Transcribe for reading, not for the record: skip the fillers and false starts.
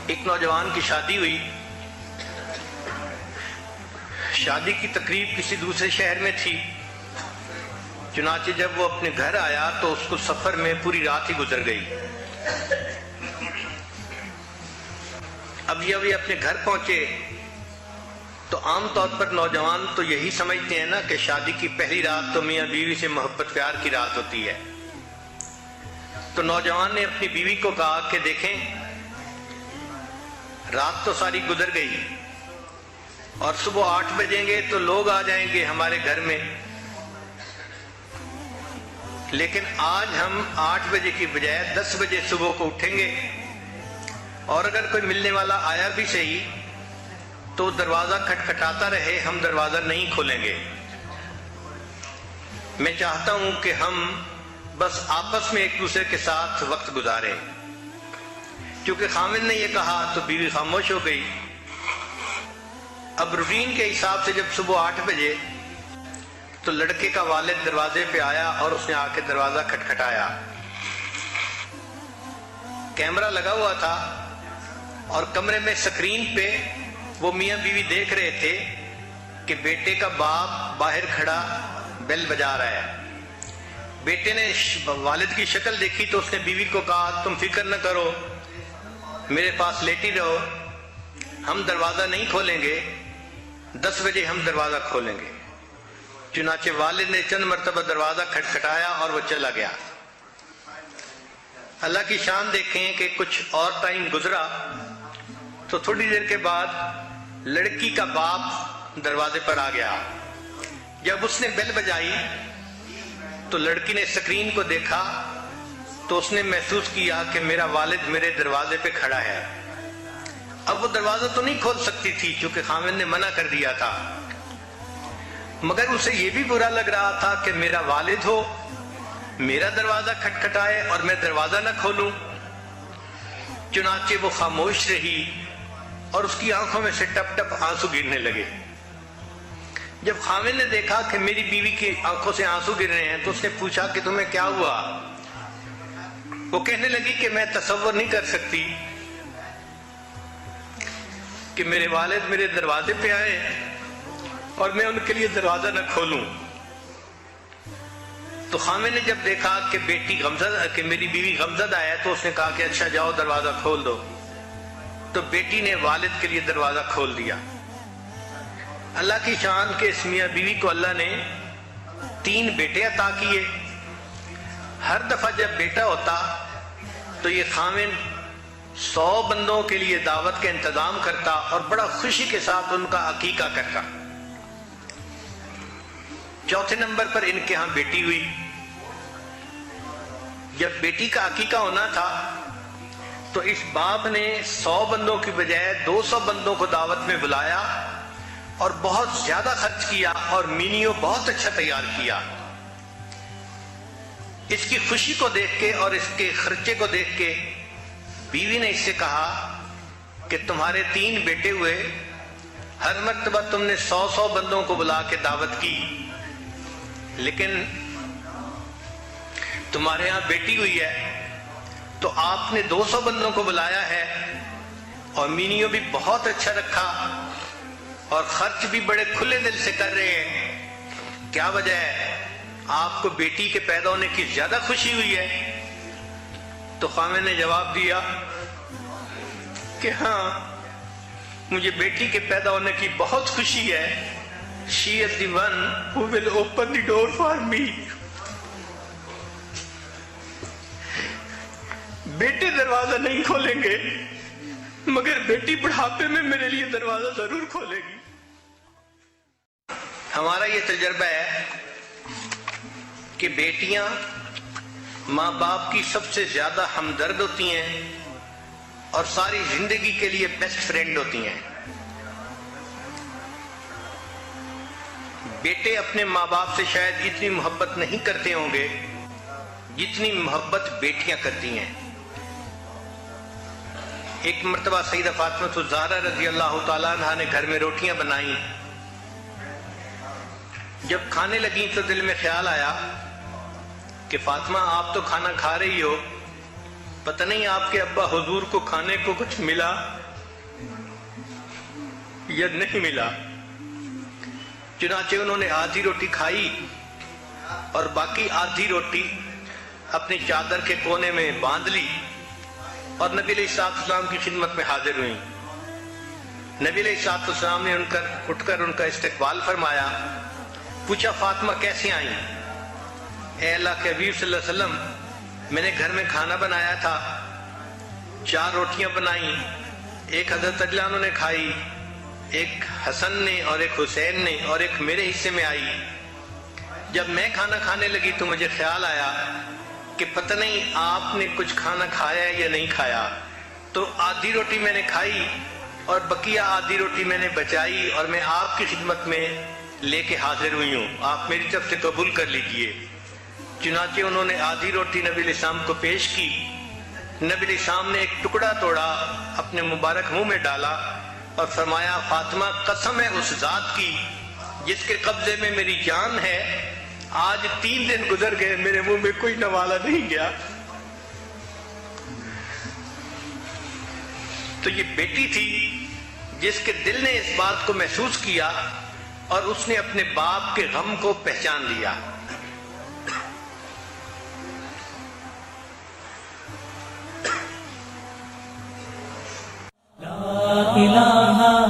ایک نوجوان کی شادی ہوئی. شادی کی تقریب کسی دوسرے شہر میں تھی. چنانچہ جب وہ اپنے گھر آیا تو اس کو سفر میں پوری رات ہی گزر گئی. اب جب یہ اپنے گھر پہنچے تو عام طور پر نوجوان تو یہی سمجھتے ہیں نا کہ شادی کی پہلی رات تو میاں بیوی سے محبت پیار کی رات ہوتی ہے. تو نوجوان نے اپنی بیوی کو کہا کہ دیکھیں رات تو ساری گزر گئی اور صبح 8 بجیں گے تو لوگ آ جائیں گے ہمارے گھر میں، لیکن آج ہم 8 بجے کی بجائے 10 بجے صبح کو اٹھیں گے، اور اگر کوئی ملنے والا آیا بھی صحیح تو دروازہ کھٹکھٹاتا رہے، ہم دروازہ نہیں کھولیں گے. میں چاہتا ہوں کہ ہم بس آپس میں ایک دوسرے کے ساتھ وقت گزاریں. چونکہ خاوند نے یہ کہا تو بیوی خاموش ہو گئی. اب روٹین کے حساب سے جب صبح 8 بجے تو لڑکے کا والد دروازے پہ آیا اور اس نے آ کے دروازہ کھٹکھٹایا. کیمرہ لگا ہوا تھا اور کمرے میں سکرین پہ وہ میاں بیوی دیکھ رہے تھے کہ بیٹے کا باپ باہر کھڑا بیل بجا رہا ہے. بیٹے نے والد کی شکل دیکھی تو اس نے بیوی کو کہا تم فکر نہ کرو، میرے پاس لیٹی رہو، ہم دروازہ نہیں کھولیں گے، 10 بجے ہم دروازہ کھولیں گے. چنانچہ والد نے چند مرتبہ دروازہ کھٹکھٹایا اور وہ چلا گیا. اللہ کی شان دیکھیں کہ کچھ اور ٹائم گزرا تو تھوڑی دیر کے بعد لڑکی کا باپ دروازے پر آ گیا. جب اس نے بیل بجائی تو لڑکی نے سکرین کو دیکھا تو اس نے محسوس کیا کہ میرا والد میرے دروازے پہ کھڑا ہے. اب وہ دروازہ تو نہیں کھول سکتی تھی چونکہ خاوند نے منع کر دیا تھا، مگر اسے یہ بھی برا لگ رہا تھا کہ میرا والد ہو، میرا دروازہ کھٹکھٹائے اور میں دروازہ نہ کھولوں. چنانچہ وہ خاموش رہی اور اس کی آنکھوں میں سے ٹپ ٹپ آنسو گرنے لگے. جب خاوند نے دیکھا کہ میری بیوی کی آنکھوں سے آنسو گر رہے ہیں تو اس نے پوچھا کہ تمہیں کیا ہوا؟ وہ کہنے لگی کہ میں تصور نہیں کر سکتی کہ میرے والد میرے دروازے پہ آئے اور میں ان کے لیے دروازہ نہ کھولوں. تو خاوند نے جب دیکھا کہ میری بیوی غمزدہ ہے تو اس نے کہا کہ اچھا جاؤ دروازہ کھول دو. تو بیٹی نے والد کے لیے دروازہ کھول دیا. اللہ کی شان کے اس میاں بیوی کو اللہ نے 3 بیٹے عطا کیے. ہر دفعہ جب بیٹا ہوتا تو یہ خاوند 100 بندوں کے لیے دعوت کا انتظام کرتا اور بڑا خوشی کے ساتھ ان کا عقیقہ کرتا. چوتھے نمبر پر ان کے ہاں بیٹی ہوئی. جب بیٹی کا عقیقہ ہونا تھا تو اس باپ نے 100 بندوں کی بجائے 200 بندوں کو دعوت میں بلایا اور بہت زیادہ خرچ کیا اور مینیو بہت اچھا تیار کیا. اس کی خوشی کو دیکھ کے اور اس کے خرچے کو دیکھ کے بیوی نے اس سے کہا کہ تمہارے 3 بیٹے ہوئے، ہر مرتبہ تم نے 100 بندوں کو بلا کے دعوت کی، لیکن تمہارے ہاں بیٹی ہوئی ہے تو آپ نے 200 بندوں کو بلایا ہے اور مینیو بھی بہت اچھا رکھا اور خرچ بھی بڑے کھلے دل سے کر رہے ہیں. کیا وجہ ہے؟ آپ کو بیٹی کے پیدا ہونے کی زیادہ خوشی ہوئی ہے؟ تو خاوند نے جواب دیا کہ ہاں مجھے بیٹی کے پیدا ہونے کی بہت خوشی ہے. She is the one who will open the door for me. بیٹے دروازہ نہیں کھولیں گے مگر بیٹی بڑھاپے میں میرے لیے دروازہ ضرور کھولے گی. ہمارا یہ تجربہ ہے کہ بیٹیاں ماں باپ کی سب سے زیادہ ہمدرد ہوتی ہیں اور ساری زندگی کے لیے بیسٹ فرینڈ ہوتی ہیں. بیٹے اپنے ماں باپ سے شاید اتنی محبت نہیں کرتے ہوں گے جتنی محبت بیٹیاں کرتی ہیں. ایک مرتبہ سیدہ فاطمہ الزہرا رضی اللہ تعالیٰ عنہا نے گھر میں روٹیاں بنائیں. جب کھانے لگیں تو دل میں خیال آیا کہ فاطمہ آپ تو کھانا کھا رہی ہو پتہ نہیں آپ کے ابا حضور کو کھانے کو کچھ ملا یا نہیں ملا، چنانچہ انہوں نے آدھی روٹی کھائی اور باقی آدھی روٹی اپنی چادر کے کونے میں باندھ لی اور نبی علیہ السلام کی خدمت میں حاضر ہوئیں۔ نبی علیہ السلام نے اٹھ کر ان کا استقبال فرمایا، پوچھا فاطمہ کیسے آئیں؟ اے اللہ کے حبیب صلی اللہ علیہ وسلم، میں نے گھر میں کھانا بنایا تھا، 4 روٹیاں بنائیں، ایک حضرت علی عنہ نے کھائی، ایک حسن نے اور ایک حسین نے اور ایک میرے حصے میں آئی۔ جب میں کھانا کھانے لگی تو مجھے خیال آیا کہ پتہ نہیں آپ نے کچھ کھانا کھایا یا نہیں کھایا، تو آدھی روٹی میں نے کھائی اور بقیہ آدھی روٹی میں نے بچائی اور میں آپ کی خدمت میں لے کے حاضر ہوئی ہوں، آپ میری طرف سے قبول کر لیجئے۔ چنانچہ انہوں نے آدھی روٹی نبی علیہ السلام کو پیش کی، نبی علیہ السلام نے ایک ٹکڑا توڑا، اپنے مبارک منہ میں ڈالا اور فرمایا، فاطمہ قسم ہے اس ذات کی جس کے قبضے میں میری جان ہے، آج 3 دن گزر گئے میرے منہ میں کوئی نوالا نہیں گیا۔ تو یہ بیٹی تھی جس کے دل نے اس بات کو محسوس کیا اور اس نے اپنے باپ کے غم کو پہچان لیا۔ لا الہ